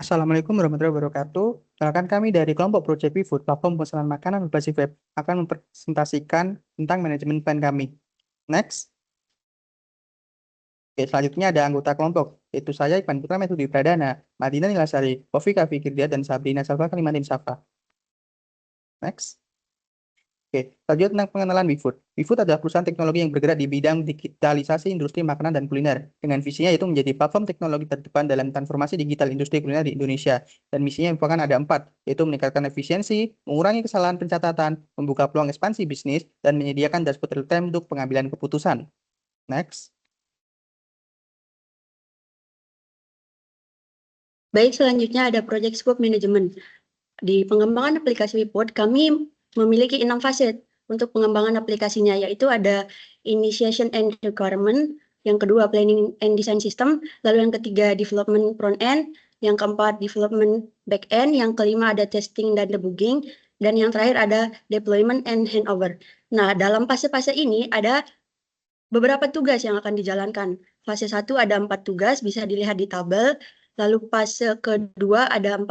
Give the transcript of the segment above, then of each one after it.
Assalamualaikum warahmatullahi wabarakatuh. Perkenalkan kami dari kelompok Project Food, platform pemesanan makanan berbasis web, akan mempresentasikan tentang manajemen plan kami. Next. Oke, selanjutnya ada anggota kelompok, yaitu saya, Ivan Putra Metudi Pradana, Madina Nilasari, Kofika Fikirdia, dan Sabrina Salva Kalimantin Safa. Next. Oke, selanjutnya tentang pengenalan WeFood. WeFood adalah perusahaan teknologi yang bergerak di bidang digitalisasi industri makanan dan kuliner. Dengan visinya yaitu menjadi platform teknologi terdepan dalam transformasi digital industri kuliner di Indonesia. Dan misinya merupakan ada 4, yaitu meningkatkan efisiensi, mengurangi kesalahan pencatatan, membuka peluang ekspansi bisnis, dan menyediakan dashboard real-time untuk pengambilan keputusan. Next. Baik, selanjutnya ada Project Scope Management. Di pengembangan aplikasi WeFood, kami memiliki 6 fase untuk pengembangan aplikasinya, yaitu ada Initiation and Requirement, yang kedua Planning and Design System, lalu yang ketiga Development Front End, yang keempat Development Back End, yang kelima ada Testing dan Debugging, dan yang terakhir ada Deployment and Handover. Nah, dalam fase-fase ini ada beberapa tugas yang akan dijalankan. Fase 1 ada 4 tugas, bisa dilihat di tabel. Lalu fase kedua ada 5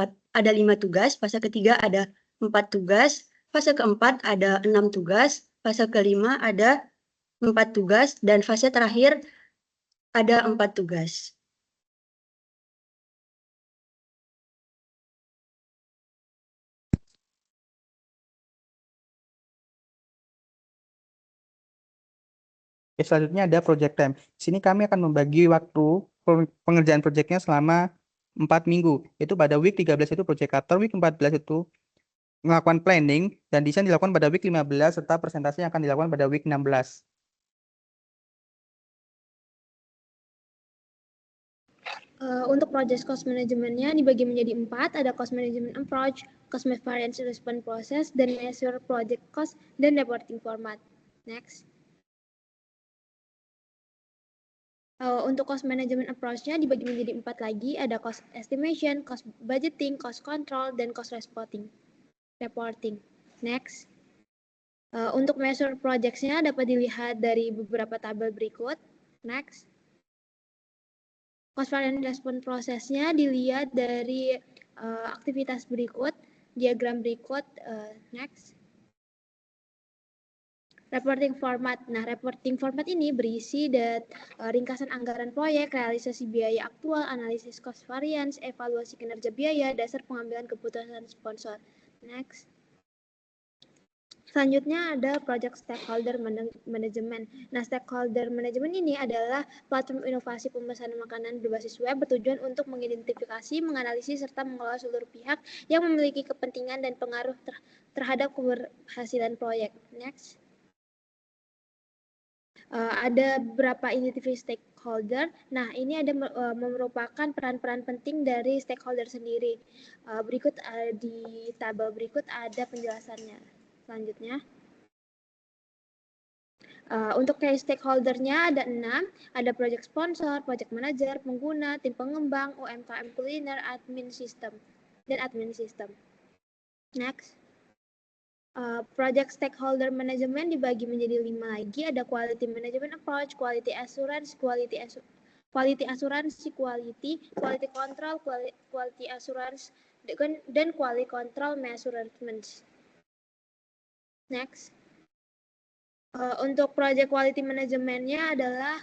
tugas, fase ketiga ada 4 tugas, fase keempat ada 6 tugas, fase kelima ada 4 tugas, dan fase terakhir ada 4 tugas. Oke, selanjutnya ada project time. Di sini kami akan membagi waktu pengerjaan proyeknya selama 4 minggu. Itu pada week 13 itu project cutter, week 14 itu melakukan planning, dan desain dilakukan pada week 15, serta presentasi yang akan dilakukan pada week 16. Untuk project cost manajemennya dibagi menjadi 4, ada cost management approach, cost variance response process, dan measure project cost, dan reporting format. Next. Untuk cost management approach-nya dibagi menjadi 4 lagi, ada cost estimation, cost budgeting, cost control, dan cost reporting. Next. Untuk measure projects-nya dapat dilihat dari beberapa tabel berikut. Next. Cost variance response prosesnya dilihat dari aktivitas berikut, diagram berikut. Next. Reporting format. Nah, reporting format ini berisi ringkasan anggaran proyek, realisasi biaya aktual, analisis cost variance, evaluasi kinerja biaya, dasar pengambilan keputusan sponsor. Next. Selanjutnya ada project stakeholder management. Nah, stakeholder management ini adalah platform inovasi pemesanan makanan berbasis web bertujuan untuk mengidentifikasi, menganalisis, serta mengelola seluruh pihak yang memiliki kepentingan dan pengaruh terhadap keberhasilan proyek. Next. Ada beberapa identifikasi stakeholder. Nah, ini ada merupakan peran-peran penting dari stakeholder sendiri. Berikut di tabel berikut ada penjelasannya. Selanjutnya, untuk case stakeholder-nya ada 6, ada project sponsor, project manager, pengguna, tim pengembang, UMKM kuliner, admin system. Next. Project stakeholder management dibagi menjadi 5 lagi, ada quality management approach, quality assurance, quality control, quality assurance, dan quality control measurements. Next. Untuk project quality manajemennya adalah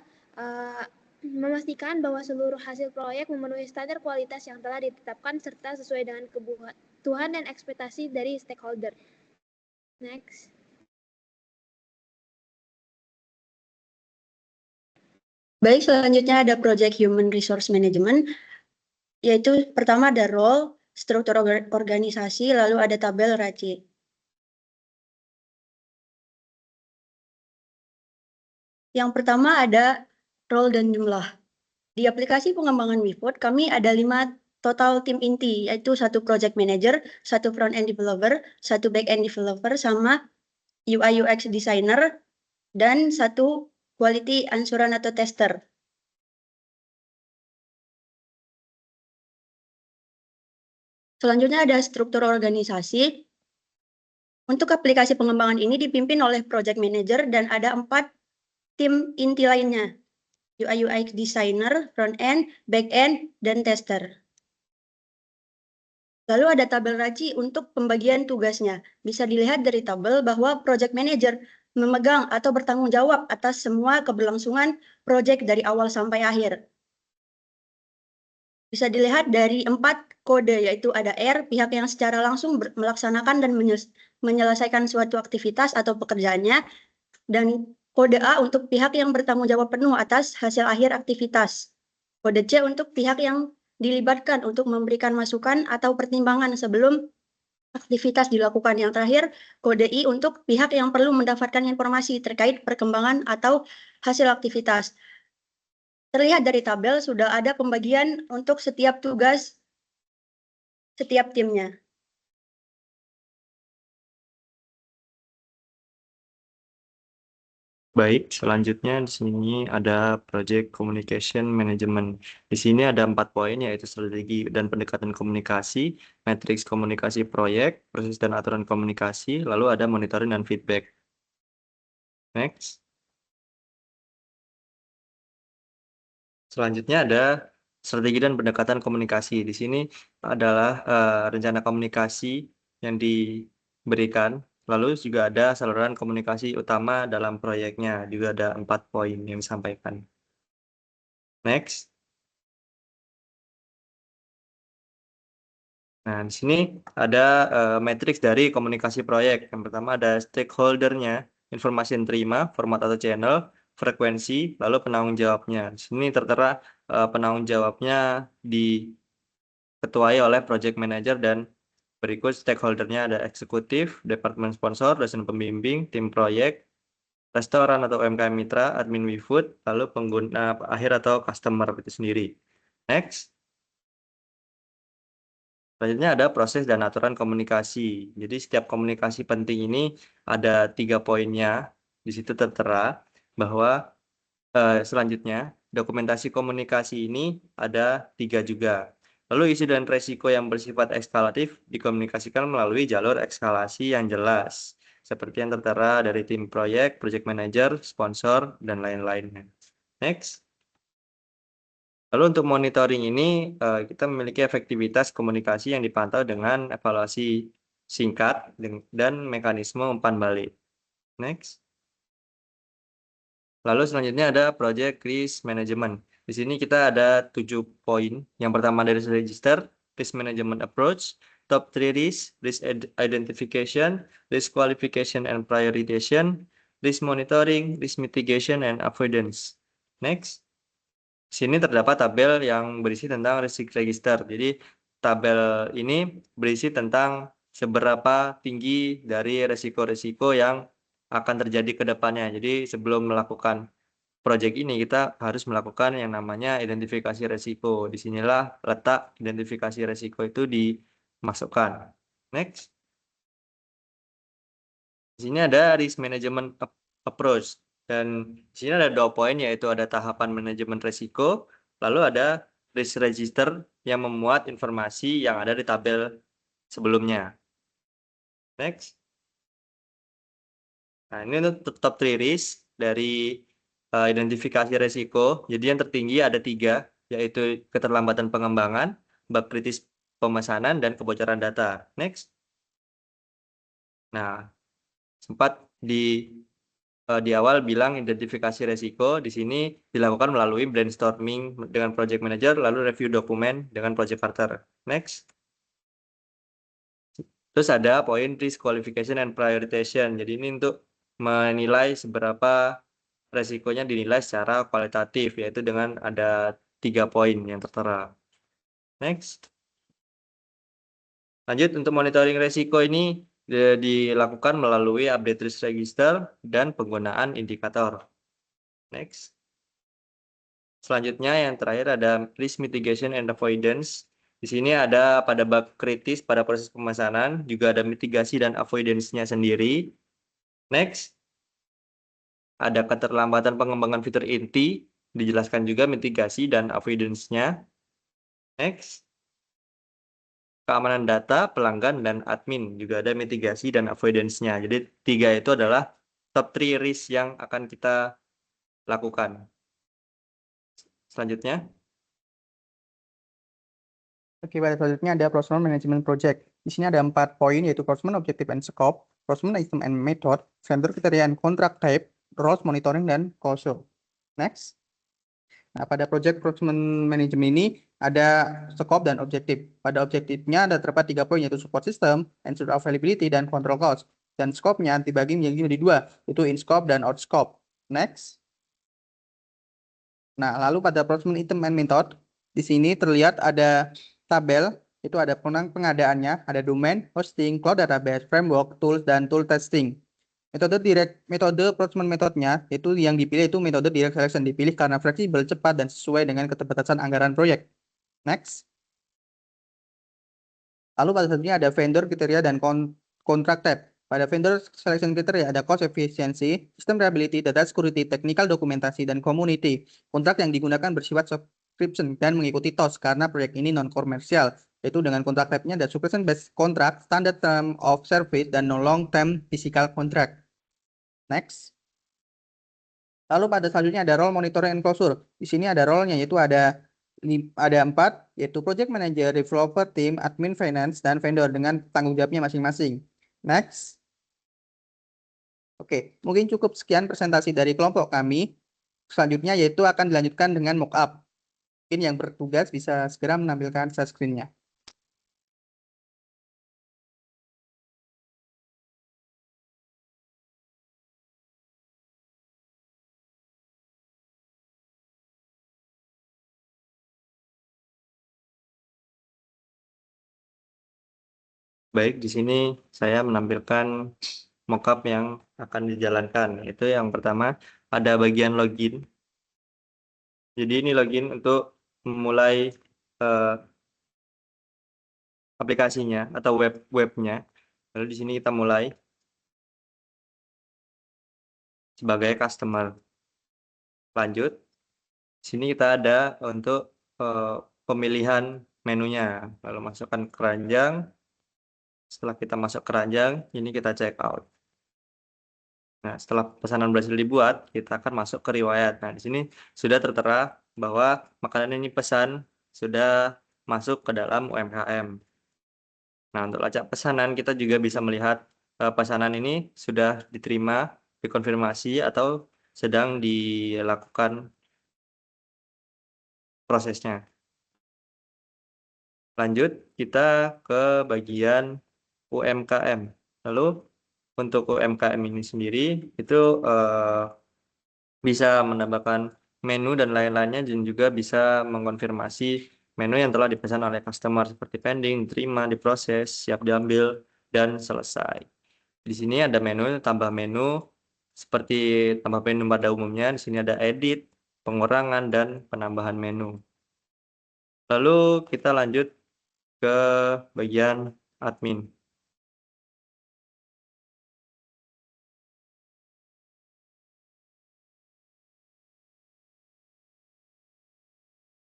memastikan bahwa seluruh hasil proyek memenuhi standar kualitas yang telah ditetapkan serta sesuai dengan kebutuhan dan ekspektasi dari stakeholder. Next. Baik, selanjutnya ada Project Human Resource Management, yaitu pertama ada role, struktur organisasi, lalu ada tabel RACI. Yang pertama ada role dan jumlah. Di aplikasi pengembangan WeFood, kami ada 5 total tim inti, yaitu 1 project manager, 1 front end developer, 1 back end developer, sama UI UX designer, dan 1 quality assurance atau tester. Selanjutnya ada struktur organisasi. Untuk aplikasi pengembangan ini dipimpin oleh project manager dan ada 4 tim inti lainnya, UI UX designer, front end, back end, dan tester. Lalu ada tabel RACI untuk pembagian tugasnya. Bisa dilihat dari tabel bahwa project manager memegang atau bertanggung jawab atas semua keberlangsungan project dari awal sampai akhir. Bisa dilihat dari 4 kode, yaitu ada R, pihak yang secara langsung melaksanakan dan menyelesaikan suatu aktivitas atau pekerjaannya, dan kode A untuk pihak yang bertanggung jawab penuh atas hasil akhir aktivitas. Kode C untuk pihak yang dilibatkan untuk memberikan masukan atau pertimbangan sebelum aktivitas dilakukan. Yang terakhir, kode I untuk pihak yang perlu mendapatkan informasi terkait perkembangan atau hasil aktivitas. Terlihat dari tabel sudah ada pembagian untuk setiap tugas setiap timnya. Baik, selanjutnya di sini ada Project Communication Management. Di sini ada 4 poin, yaitu strategi dan pendekatan komunikasi, matriks komunikasi proyek, proses dan aturan komunikasi, lalu ada monitoring dan feedback. Next. Selanjutnya ada strategi dan pendekatan komunikasi. Di sini adalah rencana komunikasi yang diberikan. Lalu juga ada saluran komunikasi utama dalam proyeknya. Juga ada 4 poin yang disampaikan. Next. Nah, di sini ada matriks dari komunikasi proyek. Yang pertama ada stakeholder-nya, informasi yang terima, format atau channel, frekuensi, lalu penanggung jawabnya. Di sini tertera penanggung jawabnya diketuai oleh project manager dan berikut stakeholder-nya ada eksekutif, departemen sponsor, dosen pembimbing, tim proyek, restoran atau UMKM mitra, admin WeFood, lalu pengguna akhir atau customer itu sendiri. Next. Selanjutnya ada proses dan aturan komunikasi. Jadi setiap komunikasi penting ini ada 3 poinnya. Di situ tertera bahwa selanjutnya dokumentasi komunikasi ini ada 3 juga. Lalu isu dan resiko yang bersifat eskalatif dikomunikasikan melalui jalur eskalasi yang jelas. Seperti yang tertera dari tim proyek, project manager, sponsor, dan lain-lainnya. Next. Lalu untuk monitoring ini kita memiliki efektivitas komunikasi yang dipantau dengan evaluasi singkat dan mekanisme umpan balik. Next. Lalu selanjutnya ada project risk management. Di sini kita ada 7 poin. Yang pertama dari register, risk management approach, top 3 risk identification, risk qualification and prioritization, risk monitoring, risk mitigation and avoidance. Next. Di sini terdapat tabel yang berisi tentang risk register. Jadi tabel ini berisi tentang seberapa tinggi dari resiko-resiko yang akan terjadi ke depannya. Jadi sebelum melakukan proyek ini kita harus melakukan yang namanya identifikasi resiko. Disinilah letak identifikasi resiko itu dimasukkan. Next. Di sini ada risk management approach. Dan di sini ada 2 poin, yaitu ada tahapan manajemen resiko, lalu ada risk register yang memuat informasi yang ada di tabel sebelumnya. Next. Nah, ini untuk top 3 risk dari identifikasi resiko. Jadi yang tertinggi ada 3, yaitu keterlambatan pengembangan, bug kritis pemesanan, dan kebocoran data. Next. Nah, sempat di awal bilang identifikasi resiko di sini dilakukan melalui brainstorming dengan project manager, lalu review dokumen dengan project partner. Next. Terus ada poin risk qualification and prioritization. Jadi ini untuk menilai seberapa resikonya dinilai secara kualitatif, yaitu dengan ada 3 poin yang tertera. Next. Lanjut, untuk monitoring resiko ini dilakukan melalui update risk register dan penggunaan indikator. Next. Selanjutnya yang terakhir ada risk mitigation and avoidance. Di sini ada pada bug kritis pada proses pemesanan, juga ada mitigasi dan avoidance-nya sendiri. Next. Ada keterlambatan pengembangan fitur inti, dijelaskan juga mitigasi dan avoidance-nya. Next. Keamanan data, pelanggan, dan admin, juga ada mitigasi dan avoidance-nya. Jadi 3 itu adalah top 3 risk yang akan kita lakukan. Selanjutnya. Oke, pada selanjutnya ada Procurement Management Project. Di sini ada 4 poin, yaitu Procurement Objective and Scope, Procurement Item and Method, Vendor Criteria and Contract Type, Roles Monitoring, dan Closure. Next. Nah, pada project procurement management ini ada scope dan objektif. Pada objektifnya ada terdapat 3 poin, yaitu support system, ensure availability, dan control cost. Dan scope-nya dibagi menjadi 2, yaitu in scope dan out scope. Next. Nah, lalu pada procurement item and method, di sini terlihat ada tabel, itu ada pengadaannya, ada domain, hosting, cloud database, framework, tools, dan tool testing. Metode procurement metodenya itu yang dipilih itu metode direct selection, dipilih karena fleksibel, cepat, dan sesuai dengan keterbatasan anggaran proyek. Next. Lalu pada selanjutnya ada vendor kriteria dan contract type. Pada vendor selection kriteria ada cost efficiency, system reliability, data security, technical dokumentasi, dan community. Kontrak yang digunakan bersifat subscription dan mengikuti TOS karena proyek ini non-komersial, yaitu dengan kontrak type-nya ada subscription based contract, standard term of service, dan no long term physical contract. Next. Lalu pada selanjutnya ada role monitoring and closure. Di sini ada role-nya, yaitu ada 4, yaitu project manager, developer team, admin finance, dan vendor dengan tanggung jawabnya masing-masing. Next. Oke, mungkin cukup sekian presentasi dari kelompok kami. Selanjutnya yaitu akan dilanjutkan dengan mockup. Mungkin yang bertugas bisa segera menampilkan share screen-nya. Baik, di sini saya menampilkan mockup yang akan dijalankan. Itu yang pertama ada bagian login. Jadi ini login untuk memulai aplikasinya atau webnya. Lalu di sini kita mulai sebagai customer. Lanjut, di sini kita ada untuk pemilihan menunya. Lalu masukkan keranjang. Setelah kita masuk keranjang, ini kita check out. Nah, setelah pesanan berhasil dibuat, kita akan masuk ke riwayat. Nah, di sini sudah tertera bahwa makanan ini pesan sudah masuk ke dalam UMKM. Nah, untuk lacak pesanan kita juga bisa melihat pesanan ini sudah diterima, dikonfirmasi, atau sedang dilakukan prosesnya. Lanjut, kita ke bagian UMKM. Lalu, untuk UMKM ini sendiri, itu bisa menambahkan menu dan lain-lainnya, dan juga bisa mengkonfirmasi menu yang telah dipesan oleh customer seperti pending, diterima, diproses, siap diambil, dan selesai. Di sini ada menu, tambah menu seperti tambah menu pada umumnya. Di sini ada edit, pengurangan, dan penambahan menu. Lalu kita lanjut ke bagian admin.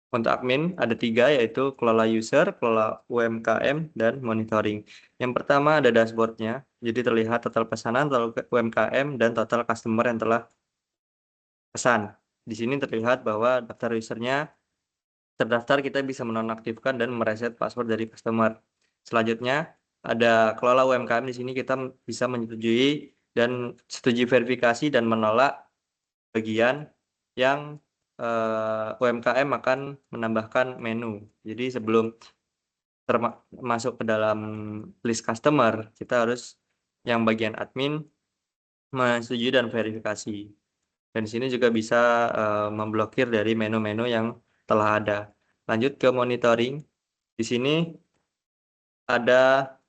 Untuk admin ada 3, yaitu kelola user, kelola UMKM, dan monitoring. Yang pertama ada dashboardnya, jadi terlihat total pesanan, total UMKM, dan total customer yang telah pesan. Di sini terlihat bahwa daftar usernya terdaftar, kita bisa menonaktifkan dan mereset password dari customer. Selanjutnya ada kelola UMKM. Di sini kita bisa menyetujui dan setuju verifikasi dan menolak bagian yang UMKM akan menambahkan menu. Jadi sebelum masuk ke dalam list customer, kita harus yang bagian admin menyetujui dan verifikasi. Dan di sini juga bisa memblokir dari menu-menu yang telah ada. Lanjut ke monitoring. Di sini ada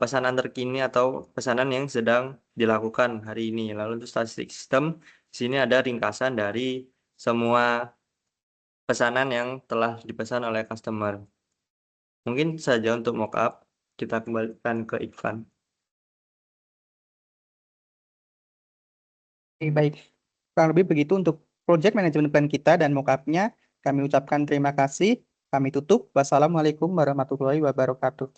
pesanan terkini atau pesanan yang sedang dilakukan hari ini. Lalu untuk statistik sistem, di sini ada ringkasan dari semua pesanan yang telah dipesan oleh customer. Mungkin saja untuk mockup, kita kembalikan ke Ikhwan. Oke, baik. Kurang lebih begitu untuk project management plan kita dan mockup-nya. Kami ucapkan terima kasih. Kami tutup. Wassalamualaikum warahmatullahi wabarakatuh.